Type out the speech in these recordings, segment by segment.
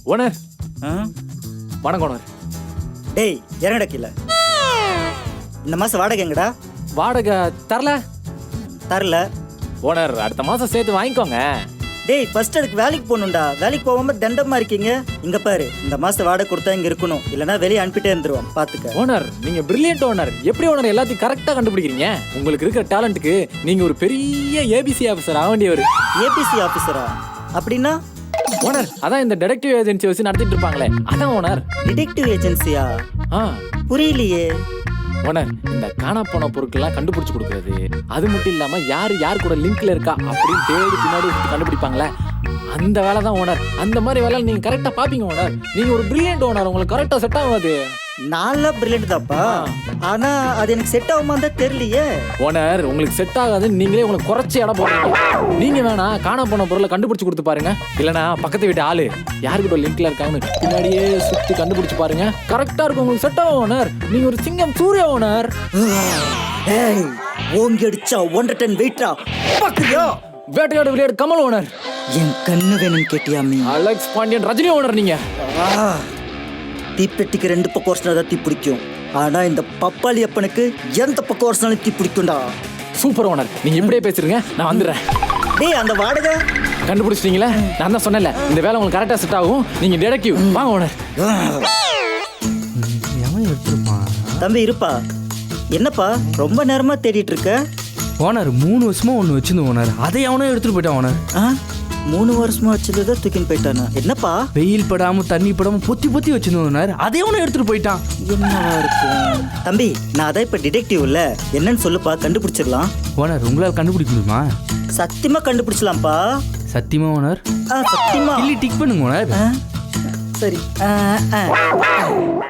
Owner வணக்கம் owner. டேய் இறங்கடா கீழே. இந்த மாசம் வாடகை எங்கடா? வாடகை தரல தரல ஓனர். அடுத்த மாசம் சேர்த்து வாங்கிக்கோங்க. டேய் ஃபர்ஸ்ட் அதுக்கு வேலைக்கு போகணும்டா. வேலைக்கு போகாம தண்டமா இருக்கீங்க. இங்க பாரு, இந்த மாசம் வாடகை கொடுத்தா இங்க இருக்கணும், இல்லனா வெளியே அனுப்பிட்டே இருந்துருவோம். பாத்துக்க. ஓனர் நீங்க பிரில்லியன்ட் ஓனர். எப்படி ஓனர் எல்லாத்தையும் கரெக்டா கண்டுபிடிக்கிறீங்க? உங்களுக்கு இருக்கிற டேலண்ட்டுக்கு நீங்க ஒரு பெரிய ஏபிசி ஆபீசர் ஆக வேண்டியவர். ஏபிசி ஆபீசரா? அப்படின்னா ஓனர் அதான் இந்த டிடெக்டிவ் ஏஜென்சி வச்சு நடத்திட்டு இருப்பாங்களே, அதான் ஓனர். டிடெக்டிவ் ஏஜென்சியா? புரியலையே ஓனர். இந்த காணா போன பொருட்கள்லாம் கண்டுபிடிச்சு கொடுக்கறது, அது மட்டும் இல்லாம யார் கூட லிங்க்ல இருக்கா அப்படின்னு தேடி பின்னாடி கண்டுபிடிப்பாங்களே, அந்த வேலை தான் ஓனர். அந்த மாதிரி வேலை நீங்க கரெக்டா பாப்பீங்க ஓனர். நீங்க ஒரு பிரில்லியன்ட் ஓனர். உங்களுக்கு கரெக்டா செட் ஆகாது. நான்லாம் பிரில்லியன்ட் தான்ப்பா, ஆனா அது எனக்கு செட் ஆகுமா தான் தெரியலையே ஓனர். உங்களுக்கு செட் ஆகாதுன்னு நீங்களே உங்களுக்கு குறைச்சி இடம் போடுறீங்க. நீங்க வேணா காணா போன பொருளை கண்டுபிடிச்சு கொடுத்து பாருங்க. இல்லனா பக்கத்து வீட்டு ஆளு யாருக்கிட்ட லிங்க்ல இருக்காங்கன்னு பின்னாடியே சுத்தி கண்டுபிடிச்சு பாருங்க. கரெக்டா இருக்கும், உங்களுக்கு செட் ஆகும் ஓனர். நீங்க ஒரு சிங்கம் சூர்யா ஓனர். ஏய் ஓங்கி அடிச்சா 1 டன் வெயிட்ரா. பாக்குறியா? வேட்டையாடு விளையாடு கமல் ஓனர். என் கண்ணு வேணும்னு கேட்டியாமி? அலெக்ஸ் பாண்டியன் ரஜினி ஓனர். நீங்க தீப்பெட்டிக்கு 2 பக்கம் ஒரிசினா தான் தீ பிடிக்கும், ஆனா இந்த பப்பாளி அப்பனுக்கு எந்த பக்கம் ஒரிசினாலும் தீ பிடிக்கும்டா. Super owner. நீங்க இப்படியே பேசுறீங்க, நான் வந்துடுறேன். டேய் அந்த வாடகை கண்டுபிடிச்சிட்டீங்களா? நான் தான் சொன்னேன்ல, இந்த வேலை உங்களுக்கு கரெக்டா செட் ஆகும். நீங்க டிடெக்டிவ் வாங்க ஓனர். தம்பி இருப்பா. என்னப்பா ரொம்ப நேரமா தேடிட்டு இருக்க? ஓனர் 3 வருஷமா ஒன்று வச்சிருந்தோம் ஓனர். அதை அவனே எடுத்துட்டு போயிட்டான் ஓனர். 3 வருஷமா வச்சதை தூக்கின்னு போயிட்டானா? என்னப்பா? வெயில் படாம தண்ணி படாம பொத்தி வச்சிருந்தோம் ஓனர். அதை அவனே எடுத்துட்டு போயிட்டான். என்னவா இருக்கும்? தம்பி நான் அதான் இப்ப டிடெக்டிவ் இல்ல, என்னன்னு சொல்லுப்பா, கண்டுபிடிச்சிடலாம். ஓனர் உங்களால் கண்டுபிடிக்க முடியுமா? சத்தியமா கண்டுபிடிச்சலாம்ப்பா. சத்தியமா ஓனர்? சத்தியமா. இல்லி டிக் பண்ணுங்க ஓனர். சரி.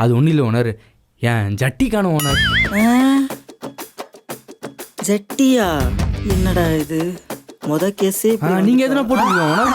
அது ஒன்றும் இல்லை ஓனர், ஏன் ஜட்டி காணும் ஓனர். ஜட்டியா? என்னடா இது முத கேஸே. நீங்க எதுனா போட்டுருக்கீங்க ஓனர்?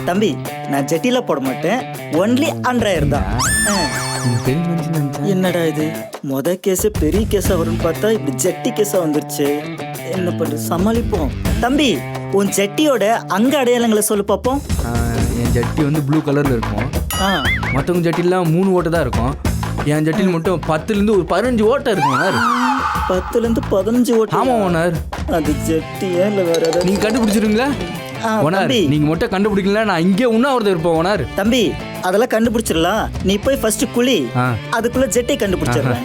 தம்பி நான் ஜட்டில போட மாட்டேன், ஒன்லி அண்டர்வேர் தான். என்னடா இது முத கேஸ் பெரிய கேஸா வரும்னு பார்த்தா இப்படி ஜட்டி கேஸா வந்துருச்சு. என்ன பண்றது, சமாளிப்போம். தம்பி உன் ஜட்டியோட அங்க அடையாளங்களை சொல்லு பாப்போம். என் ஜட்டி வந்து ப்ளூ கலர்ல இருக்கும். மற்றவங்க ஜட்டிலாம் 3 ஓட்டை தான் இருக்கும். என் ஜட்டியில் மட்டும் 10லேருந்து ஒரு 15 ஓட்டை இருக்கும் ஓனர். 10லேருந்து 15 ஓட்டை? ஆமா ஓனர். அது ஜட்டியா இல்ல வேற ஏதாவது? நீங்க கண்டுபிடிச்சிருங்களா ஓனர்? நீங்க மட்டும் கண்டுபிடிக்கல, நான் இங்கே உண்ணாவிரதம் இருப்பேன் ஓனர். தம்பி அதெல்லாம் கண்டுபிடிச்சிடலாம், நீ போய் ஃபர்ஸ்ட் குளி, அதுக்குள்ள ஜட்டி கண்டுபிடிச்சிடுறேன்.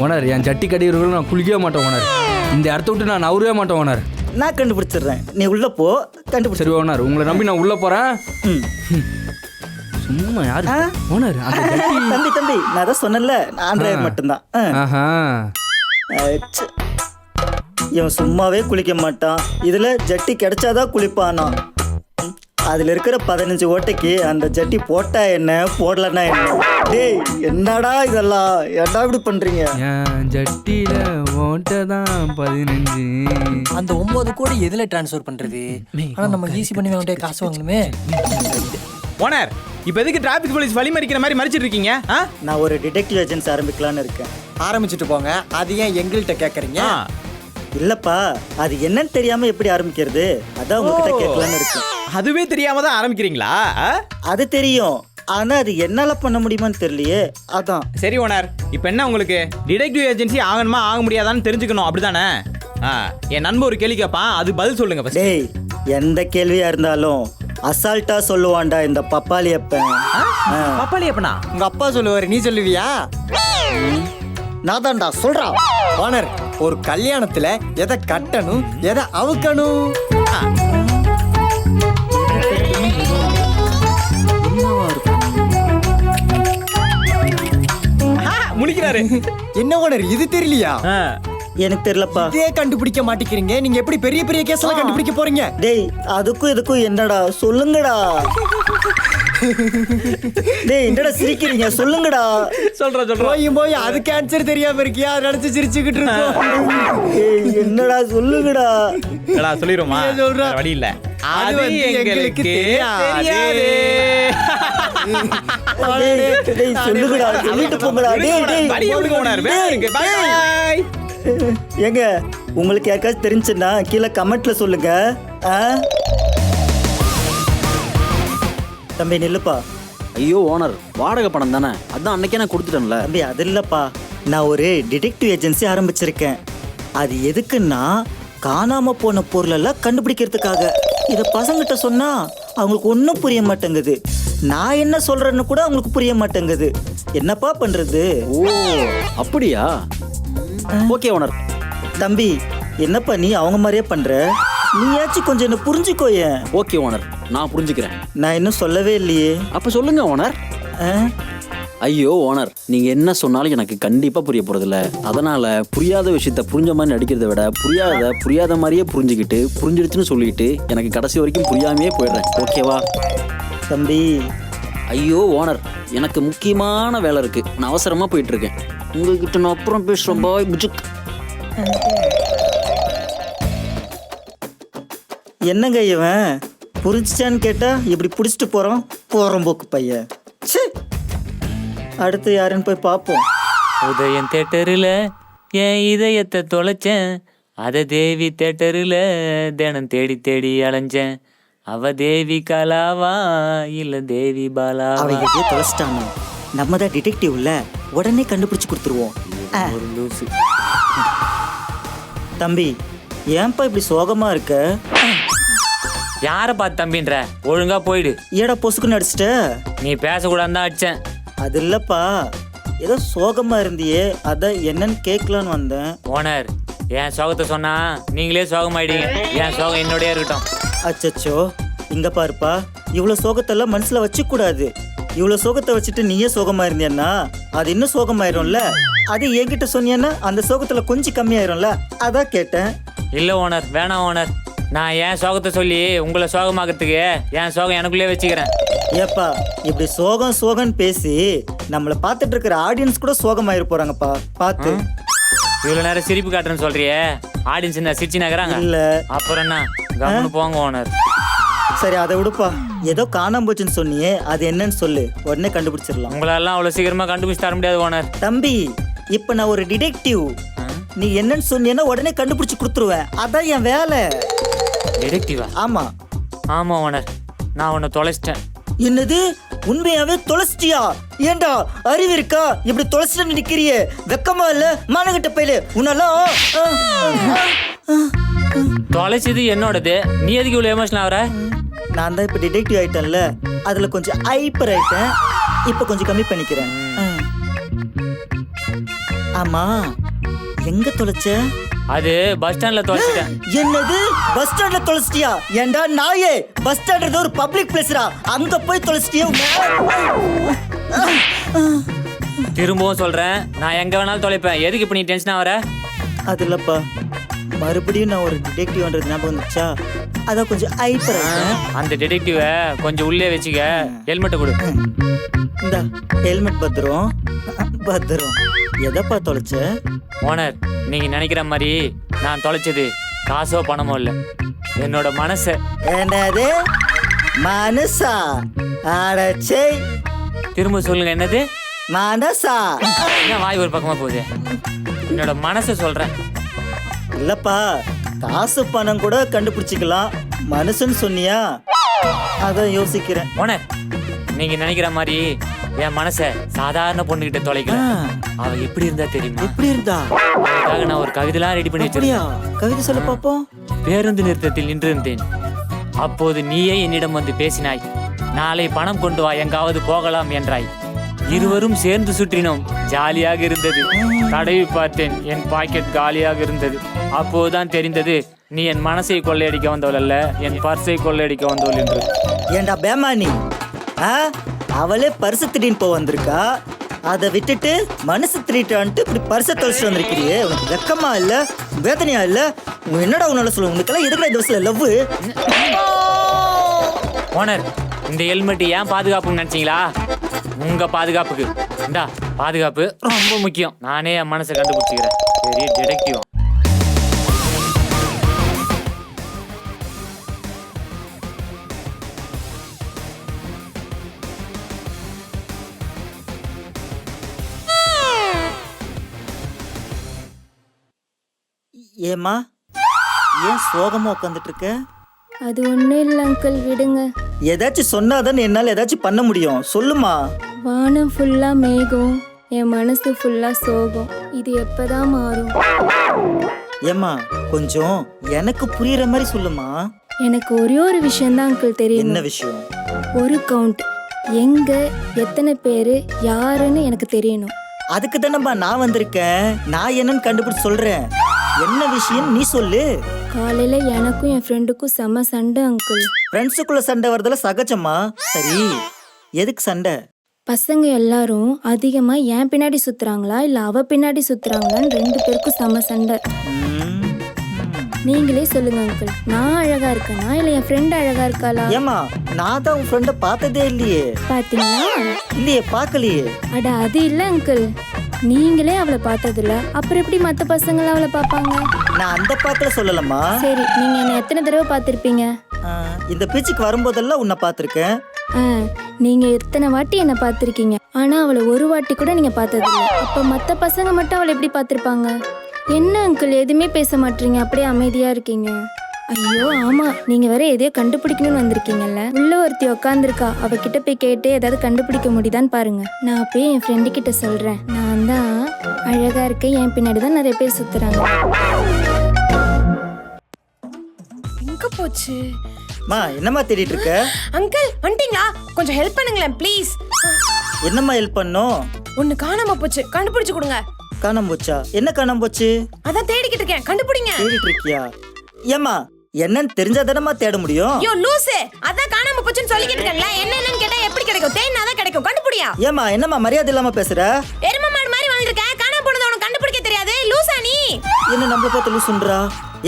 ஓனர் என் ஜட்டி கடிக்கிறவங்களும் நான் குளிக்கவே மாட்டேன் ஓனர். இந்த இடத்த விட்டு நான் நவரவே மாட்டேன் ஓனர். நான் கண்டுபிடிச்சிடுறேன், நீ உள்ள போ. கண்டுபிடிச்சு. சரி ஓனர், உங்களை நம்பி நான் உள்ள போறேன். சும்மா யாரு ஓனர்? தம்பி நான் தான் சொன்னேன்ல, நான் டிரைவர் மட்டும்தான். இவன் சும்மாவே குளிக்க மாட்டான், இதுல ஜட்டி கிடைச்சாதான் குளிப்பானா. அதுல இருக்கிற 15 ஓட்டைக்கு அந்த ஜட்டி போட்டா என்ன போடலன்னா என்ன? டேய் என்னடா இதெல்லாம், ஏன்டா இப்படி பண்றீங்க? என் ஜட்டியில ஓட்டை தான் 15. அந்த 9 கோடி எதுல டிரான்ஸ்ஃபர் பண்றது? ஆனா நம்ம ஈஸி பண்ணி வேண்டிய காசு வாங்கணுமே. ஓனர் இப்போ எதுக்கு டிராஃபிக் போலீஸ் வழி மறிக்கிற மாதிரி மறிச்சிட்டு இருக்கீங்க? நான் ஒரு டிடெக்டிவ் ஏஜென்சி ஆரம்பிக்கலான்னு இருக்கேன். ஆரம்பிச்சுட்டு போங்க, அது ஏன் எங்கள்கிட்ட கேட்கறீங்க? இல்லப்பா, அது என்னன்னு தெரியாம எப்படி ஆரம்பிக்கிறது, அதான் உங்ககிட்ட கேட்கலான்னு இருக்கேன். அதுவே தெரியாம தான் ஆரம்பிக்கிறீங்களா? அது தெரியும், ஆனா அது என்னால பண்ண முடியுமான்னு தெரியலையே, அதான். சரி ஓனர், இப்போ என்ன உங்களுக்கு டிடெக்டிவ் ஏஜென்சி ஆகணுமா ஆக முடியாதான்னு தெரிஞ்சுக்கணும், அப்படிதானே? என் நண்பர் ஒரு கேள்வி கேட்பான், அது பதில் சொல்லுங்க. டேய் எந்த கேள்வியா இருந்தாலும் அசால்ட்டா சொல்லுவான்டா இந்த பப்பாளி அப்பன். பப்பாளி அப்பனா? உங்க அப்பா சொல்லுவாரு, நீ சொல்லுவியா? நான் தான்டா சொல்றான். ஓனர் ஒரு கல்யாணத்துல எதை கட்டணும் எதை அவுக்கணும்? முடிக்கிறாரு. என்ன ஓனர் இது தெரியலையா? எனக்கு தெரியலப்பா. இதே கண்டுபிடிக்க மாட்டேங்கிறீங்க, நீங்க எப்படி பெரிய பெரிய கேஸ் எல்லாம் கண்டுபிடிக்க போறீங்க? டேய் அதுக்கும் இதுக்கும் என்னடா, சொல்லுங்கடா. டேய் என்னடா சிரிக்கிறீங்க, சொல்லுங்கடா. சொல்றேன். போய் அதுக்கு ஆன்சர் தெரியாம இருக்கியா, அதை நினைச்சு சிரிச்சுக்கிட்டு இருக்கோம். என்னடா சொல்லுங்கடா. சொல்லிடுமா? வழி இல்ல, அது எங்களுக்கு தெரியாது. சொல்லுங்கடா, சொல்லிட்டு போங்கடா. ஏங்க உங்களுக்கு யாருக்காச்சும் தெரிஞ்சுன்னா கீழே கமெண்ட்ல சொல்லுங்க. தம்பி நில்லுப்பா, ஐயோ ஓனர், வாடகை பணம் தானே, அதான் அன்னைக்கே நான் கொடுத்துட்டேன்ல. தம்பி அது இல்லப்பா, நான் ஒரு டிடெக்டிவ் ஏஜென்சி ஆரம்பிச்சிருக்கேன். அது எதுக்குன்னா காணாம போன பொருளெல்லாம் கண்டுபிடிக்கிறதுக்காக. இதை பசங்கிட்ட சொன்னா அவங்களுக்கு ஒன்றும் புரிய மாட்டேங்குது. நான் என்ன சொல்றேன்னு கூட அவங்களுக்கு புரிய மாட்டேங்குது. என்னப்பா பண்றது? ஓ அப்படியா? Okay owner. தம்பி என்னப்பா நீ அவங்க மாதிரியே பண்ற? நீயாச்சும் கொஞ்சம் என்ன புரிஞ்சுக்கோயேன். ஓகே ஓனர், நான் புரிஞ்சுக்கிறேன். நான் இன்னும் சொல்லவே இல்லையே. அப்ப சொல்லுங்க ஓனர். ஆ? ஐயோ ஓனர், நீங்க என்ன சொன்னாலும் எனக்கு கண்டிப்பா புரிய போறதில்ல. அதனால புரியாத விஷயத்த புரிஞ்ச மாதிரி நடிக்கிறத விட புரியாத மாதிரியே புரிஞ்சுக்கிட்டு புரிஞ்சிடுச்சுன்னு சொல்லிட்டு எனக்கு கடைசி வரைக்கும் புரியாமையே போயிடுறேன். ஓகேவா தம்பி? ஐயோ ஓனர், எனக்கு முக்கியமான வேலை இருக்கு, நான் அவசரமா போயிட்டு இருக்கேன். உங்ககிட்ட நான் அப்புறம் பேசுறேன். பாய் புஜுக். என்னங்க இவன் புரிஞ்சிச்சான்னு கேட்டா இப்படி பிடிச்சிட்டு போறோம் போக்கு பையன். ச்சே. அடுத்து யாருன்னு போய் பார்ப்போம். உதயம் தேட்டரில் என் இதயத்தை தொலைச்சேன், அதை தேவி தேட்டரில் தினம் தேடி தேடி அலைஞ்சேன். அவ தேவி கலாவா இல்ல தேவி பாலாவா? அவன் எப்படியோ தொலைச்சிட்டானோ. நம்ம தான் டிடெக்டிவ்ல, உடனே கண்டுபிடிச்சு கொடுத்துருவோம். ஒரு லூசு. தம்பி ஏன்பா இப்படி சோகமா இருக்க? யாரை பார்த்து தம்பின்ற? ஒழுங்கா போயிடு. ஏடா பொசுக்குன்னு அடிச்சிட்ட? நீ பேசக்கூடாது தான் அடிச்சேன். அது இல்லப்பா, ஏதோ சோகமா இருந்தியே, அதான் என்னன்னு கேட்கலான்னு வந்தேன். ஓனர், என் சோகத்தை சொன்னா நீங்களே சோகமாயிடுங்க. என் சோகம் என்னோடய இருக்கட்டும். அச்சச்சோ, இங்க பாருப்பா, இவ்வளோ சோகத்தெல்லாம் மனசுல வச்சுக்க கூடாது. இவ்வளோ சோகத்தை வச்சுட்டு நீயே சோகமா இருந்தியன்னா அது இன்னும் சோகமாயிரும்ல. அது என்கிட்ட சொன்னியன்னா அந்த சோகத்துல கொஞ்சம் கம்மியாயிரும்ல, அதான் கேட்டேன். இல்லை ஓனர், வேணாம் ஓனர். நான் என் சோகத்தை சொல்லி உங்களை சோகமாக்கிறதுக்கு என் சோகம் எனக்குள்ளே வச்சுக்கிறேன். ஏப்பா இப்படி சோகம்னு பேசி நம்மள பார்த்துட்டு இருக்கிற ஆடியன்ஸ் கூட சோகமாயிரு போறாங்கப்பா பார்த்து. இவ்வளோ நேரம் சிரிப்பு காட்டுறேன்னு சொல்றியே, ஆடியன்ஸ் என்ன சிரிச்சு நகராங்க? இல்ல. அப்புறம் என்ன, கவனம் போங்க ஓனர். சரி அதை விடுப்பா, ஏதோ காணாம போச்சுன்னு சொன்னியே, அது என்னன்னு சொல்லு, உடனே கண்டுபிடிச்சிடலாம். உங்களெல்லாம் அவ்வளோ சீக்கிரமா கண்டுபிடிச்சு தர முடியாது ஓனர். தம்பி இப்ப நான் ஒரு டிடெக்டிவ். நீ என்னன்னு சொன்னீன்னா உடனே கண்டுபிடிச்சு கொடுத்துருவேன், அதான் என் வேலை. டிடெக்டிவா? ஆமா. ஆமா ஓனர், நான் உன்னை தொலைச்சிட்டேன். என்னது, உண்மையாவே தொலைச்சிட்டியா? ஏண்டா அறிவு இருக்கா? இப்படி தொலைச்சிட்டு நிக்கிறியே, வெக்கமா இல்ல? மானகிட்ட பையில உன்னெல்லாம் தொலைச்சது என்னோடது, நீ எதுக்கு இவ்வளோ எமோஷனல் ஆகுற? நான் தான் இப்ப டிடெக்டிவ் ஆயிட்டேன்ல, அதுல கொஞ்சம் ஹைப்பர் ஆயிட்டேன். இப்ப கொஞ்சம் கம்மி பண்ணிக்கிறேன். ஆமா, எங்க தொலைச்ச? அது பஸ் ஸ்டாண்ட்ல தொலைச்சிட்டேன். என்னது, பஸ் ஸ்டாண்ட்ல தொலைச்சிட்டியா? ஏண்டா நாயே, பஸ் ஸ்டாண்ட் ஒரு பப்ளிக் பிளேஸ்ரா, அங்க போய் தொலைச்சிட்டியா? திரும்பவும் சொல்றேன், நான் எங்க வேணாலும் தொலைப்பேன். எதுக்கு இப்ப நீ டென்ஷன் ஆகுற? அது இல்லப்பா, மறுபடியும் நான் ஒரு டிடெக்டிவ்ன்றது ஞாபகம் வந்துச்சா, அதான் கொஞ்சம் ஹைப்பர் ஆயிட்டேன். அந்த டிடெக்டிவ கொஞ்சம் உள்ளே வச்சுக்க. ஹெல்மெட்டை கொடு. இந்த ஹெல்மெட் பத்திரம். எதப்பா தொலைச்ச? ஓனர், நீங்க நினைக்கிற மாதிரி நான் தொலைச்சது காசோ பணமோ இல்ல, என்னோட மனசை. என்னது மனசா? அடச்சே, திரும்ப சொல்லுங்க, என்னது மனசா? என்ன வாய் ஒரு பக்கமா போகுது? என்னோட மனசை சொல்றேன். இல்லப்பா, காசு பணம் கூட கண்டுபிடிச்சிக்கலாம், மனுஷன்னு சொன்னியா, அதான் யோசிக்கிறேன். ஓனர், நீங்க நினைக்கிற மாதிரி என் மனசை சாதாரண பொண்ணுகிட்ட தொலைக்கல. அவ எப்படி இருந்தா தெரியுமா? எப்படி இருந்தா? அதுக்காக நான் ஒரு கவிதைலாம் ரெடி பண்ணி அப்படியா? வச்சிருக்கேன். கவிதை சொல்ல பாப்போம். பேருந்து நிறுத்தத்தில் நின்றிருந்தேன். அப்போது நீயே என்னிடம் வந்து பேசினாய். நாளை பணம் கொண்டு வா, எங்காவது போகலாம் என்றாய். இருவரும் சேர்ந்து சுற்றினோம், ஜாலியாக இருந்தது. தடவி பார்த்தேன், என் பாக்கெட் காலியாக இருந்தது. அப்போதுதான் தெரிந்தது, நீ என் மனசை கொள்ளையடிக்க வந்தவள் அல்ல, என் பர்ஸை கொள்ளையடிக்க வந்தவள் என்று. ஏண்டா பேமானி, அவளே பரிசு திடீர்னு போ வந்திருக்கா, அதை விட்டுட்டு மனசு திடீட்டான்ட்டு இப்படி பரிசை தொலைச்சிட்டு வந்திருக்கிறியே, உனக்கு வெக்கமா இல்ல, வேதனையா இல்ல? என்னடா உன்னால சொல்ல, உனக்கெல்லாம் எதுக்குடா இந்த வயசுல லவ்? ஓனர், இந்த ஹெல்மெட் ஏன் பாதுகாப்புன்னு நினைச்சீங்களா? உங்க பாதுகாப்புக்கு. இந்தா, பாதுகாப்பு ரொம்ப முக்கியம். நானே என் மனசை கண்டுபிடிச்சிக்கிறேன். பெரிய டிடெக்டிவ். ஏமா, ஏன் சோகமா உட்காந்துட்டு இருக்க? அது ஒன்றும் இல்லை அங்கிள், விடுங்க. ஏதாச்சும் சொன்னாதான் என்னால ஏதாச்சும் பண்ண முடியும். சொல்லுமா. வானம் ஃபுல்லா மேகம், என் மனசு ஃபுல்லா சோகம். இது எப்பதான் மாறும்? ஏம்மா கொஞ்சம் எனக்கு புரியுற மாதிரி சொல்லுமா. எனக்கு ஒரே ஒரு விஷயம்தான் அங்கிள் தெரியும். என்ன விஷயம்? ஒரு கவுண்ட், எங்க எத்தனை பேரு யாருன்னு எனக்கு தெரியணும். அதுக்கு தானேம்மா நான் வந்திருக்கேன். நான் என்னன்னு கண்டுபிடிச்சு சொல்றேன். என்ன விஷயம் நீ சொல்லு. காலையில எனக்கும் என் ஃப்ரெண்டுக்கும் செம சண்டை அங்கிள். ஃப்ரெண்ட்ஸுக்குள்ள சண்டை வரதுல சகஜமா? சரி, எதுக்கு சண்டை? பசங்க எல்லாரும் அதிகமா என் பின்னாடி சுத்துறாங்களா இல்ல அவ பின்னாடி சுத்துறாங்களான்னு 2 பேருக்கும் செம சண்டை. நீங்களே சொல்லுங்க அங்கிள், நான் அழகா இருக்கேனா இல்ல என் ஃப்ரெண்ட் அழகா இருக்காளா? ஏமா நான் தான் உன் ஃப்ரெண்ட பார்த்ததே இல்லையே. பாத்தீங்களா? இல்லையே, பார்க்கலையே. அட அது இல்ல அங்கிள், நீங்களே அவளை பார்த்ததில்ல, அப்புறம் எப்படி மத்த பசங்க அவளை பார்ப்பாங்க? நான் அந்த பார்க்கல சொல்லலம்மா. சரி, நீங்க என்ன எத்தனை தடவை பார்த்திருப்பீங்க? இந்த பீச்சுக்கு வரும்போதெல்லாம் உன்னை பார்த்திருக்கேன். நீங்க எத்தனை வாட்டி என்ன பார்த்திருக்கீங்க, ஆனா அவளை ஒரு வாட்டி கூட நீங்க பார்த்ததில்ல. அப்ப மத்த பசங்க மட்டும் அவளை எப்படி பார்த்திருப்பாங்க? என்ன அங்கிள் எதுவுமே பேச மாட்டீங்க, அப்படியே அமைதியா இருக்கீங்க? ஐயோ ஆமா, நீங்க வேற எதையோ கண்டுபிடிக்கணும்னு வந்திருக்கீங்கல்ல. உள்ள ஒருத்தி உக்காந்துருக்கா, அவகிட்ட போய் கேட்டு ஏதாவது கண்டுபிடிக்க முடியுதான்னு பாருங்க. நான் போய் என் ஃப்ரெண்டு கிட்ட சொல்றேன், நான் தான் அழகா இருக்கேன், என் பின்னாடிதான் நிறைய பேர் சுத்துறாங்க. எங்க போச்சு? மா என்னம்மா தேடிட்டு இருக்க? அங்கிள் வந்துட்டீங்களா? கொஞ்சம் ஹெல்ப் பண்ணுங்களேன் ப்ளீஸ். என்னம்மா ஹெல்ப் பண்ணும்? ஒன்னு காணாம போச்சு, கண்டுபிடிச்சு கொடுங்க. காணாம போச்சா? என்ன காணாம போச்சு? அதான் தேடிக்கிட்டு இருக்கேன், கண்டுபிடிங்க. தேடிட்டு இருக்கியா? ஏம்மா என்னன்னு தெரிஞ்சா தானம்மா தேட முடியும். ஐயோ லூசு, அதான் காணாம போச்சுன்னு சொல்லிக்கிட்டு இருக்கேன்ல. என்னன்னு கேட்டா எப்படி கிடைக்கும்? தேடினாதான் கிடைக்கும், கண்டுபிடியா. ஏம்மா என்னம்மா மரியாதை இல்லாம பேசுற? எரும மாடு மாதிரி வந்திருக்கேன், காணாம போனது உனக்கு கண்டுபிடிக்க தெரியாது லூசா நீ? என்ன நம்மள பார்த்து லூசுன்றா?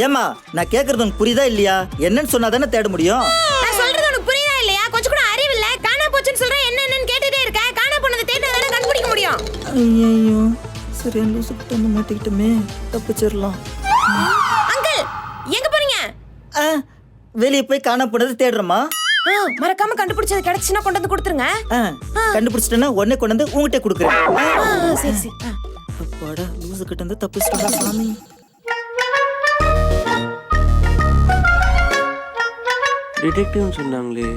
ஏம்மா நான் கேக்குறது உனக்கு புரியுதா இல்லையா? என்னன்னு சொன்னா தானே தேட முடியும். நான் சொல்றது உனக்கு புரியுதா இல்லையா? கொஞ்சம் கூட அறிவு இல்ல. காணாம போச்சுன்னு சொல்றேன், என்னன்னு கேட்டுட்டே இருக்க. காணாம போனது தேடினாதானே கண்டுபிடிக்க முடியும். ஐயோ சரி, லூசு கிட்ட வந்து மாட்டிக்கிட்டோமே, தப்பிச்சிடலாம். அங்கிள் எங்க போறீங்க? வெளியே போய் காணாம போனது தேடுறோமா. மறக்காம கண்டுபிடிச்சது கிடைச்சுன்னா கொண்டு வந்து கொடுத்துருங்க. கண்டுபிடிச்சிட்டேன்னா உடனே கொண்டு வந்து உங்ககிட்ட கொடுக்குறேன். சரி சரி. அப்பாடா, லூசு கிட்ட இருந்து தப்பிச்சிட்டா சாமி. டிடெக்டிவ்னு சொன்னாங்களே,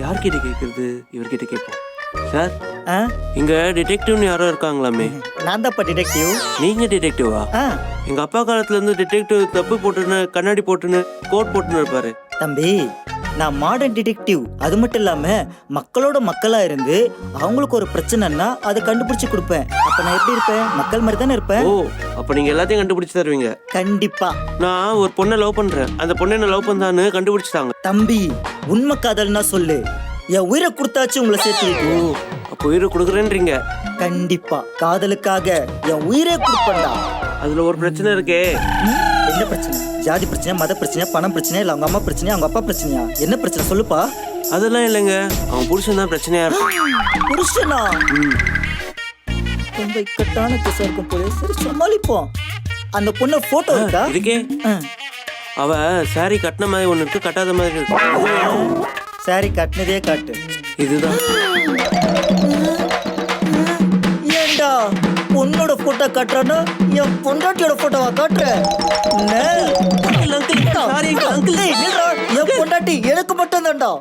யார்கிட்ட கேட்கறது? இவர்கிட்ட கேட்போம். சார், இங்க டிடெக்டிவ்னு யாரோ இருக்காங்களாமே. நான் தான்ப்பா டிடெக்டிவ். நீங்க டிடெக்டிவா? எங்க அப்பா காலத்துல இருந்து டிடெக்டிவ் தப்பு போட்டுன்னு கண்ணாடி போட்டுன்னு கோட் போட்டுன்னு இருப்பாரு. தம்பி, நான் மாடர்ன் டிடெக்டிவ். அது மட்டும் இல்லாம மக்களோட மக்களா இருந்து அவங்களுக்கு ஒரு பிரச்சனைன்னா அதை கண்டுபிடிச்சு கொடுப்பேன். அப்ப நான் எப்படி இருப்பேன்? மக்கள் மாதிரி தானே இருப்பேன். ஓ, அப்ப நீங்க எல்லாத்தையும் கண்டுபிடிச்சு தருவீங்க. கண்டிப்பா. நான் ஒரு பொண்ணை லவ் பண்றேன், அந்த பொண்ணை என்ன லவ் பண்ணான்னு கண்டுபிடிச்சிட்டாங்க. தம்பி, உண்மை காதல்னா சொல்லு, என் உயிரை கொடுத்தாச்சு உங்களை சேர்த்து. ஓ, அப்போ உயிரை கொடுக்குறேன்றீங்க? கண்டிப்பா, காதலுக்காக என் உயிரே கொடுப்பேன்டா. அதுல ஒரு பிரச்சனை இருக்கே. என்ன பிரச்சனை? ஜாதி பிரச்சனை, மத பிரச்சனை, பணம் பிரச்சனை, இல்ல அவங்க அம்மா பிரச்சனையா, அவங்க அப்பா பிரச்சனையா? என்ன பிரச்சனை சொல்லுப்பா. அதெல்லாம் இல்லைங்க, அவன் புருஷன் தான் பிரச்சனையா இருக்கும். புருஷனா? ரொம்ப இக்கட்டான கேஸா இருக்கும் போல. சரி சமாளிப்போம். அந்த பொண்ணு போட்டோ இருக்கா? இருக்கே. அவ சாரி கட்டின மாதிரி ஒண்ணு இருக்கு, கட்டாத மாதிரி இருக்கு. சாரி கட்டினதே காட்டு. இதுதான். ஏண்டா பொண்ணோட போட்டோ காட்டுறானா என் பொண்டாட்டியோட போட்டோவா காட்டுற? என் பொண்டாட்டி எனக்கு மட்டும் தான்டா.